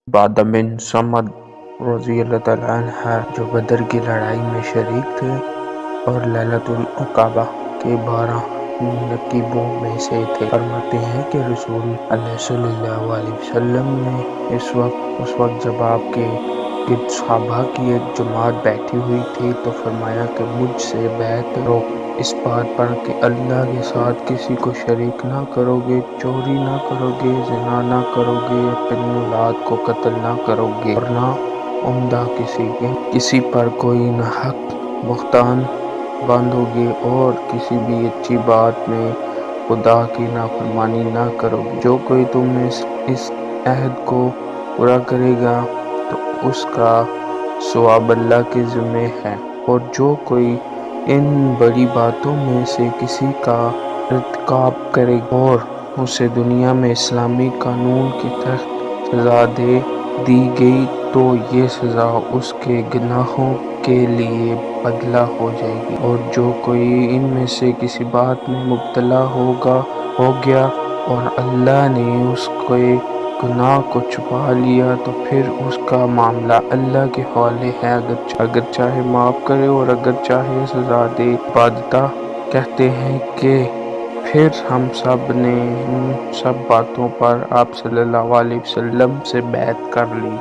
عبادہ بن صمد رضی اللہ تعالیٰ عنہ جو بدر کی لڑائی میں شریک تھے اور لیلۃ العقبہ کے 12 نقیبوں میں سے تھے، فرماتے ہیں کہ رسول اللہ صلی اللہ علیہ وسلم نے اس وقت جب آپ کے گرد صحابہ کی ایک جماعت بیٹھی ہوئی تھی تو فرمایا کہ مجھ سے بیعت کرو اس بات پر کہ اللہ کے ساتھ کسی کو شریک نہ کرو گے، چوری نہ کرو گے، زنا نہ کرو گے، اپنی اولاد کو قتل نہ کرو گے اور نہ عمدہ کسی پر کوئی ناحق بہتان باندھو گے اور کسی بھی اچھی بات میں خدا کی نافرمانی نہ کرو گے۔ جو کوئی تم میں اس عہد کو پورا کرے گا تو اس کا ثواب اللہ کے ذمہ ہے، اور جو کوئی ان بڑی باتوں میں سے کسی کا ارتکاب کرے اور اسے دنیا میں اسلامی قانون کے تحت سزا دے دی گئی تو یہ سزا اس کے گناہوں کے لیے بدلہ ہو جائے گی، اور جو کوئی ان میں سے کسی بات میں مبتلا ہو گیا اور اللہ نے اس کے گناہ کو چھپا لیا تو پھر اس کا معاملہ اللہ کے حوالے ہے، اگر چاہے معاف کرے اور اگر چاہے سزا دے۔ عبادہ کہتے ہیں کہ پھر ہم سب نے ان سب باتوں پر آپ صلی اللہ علیہ وسلم سے بیعت کر لی۔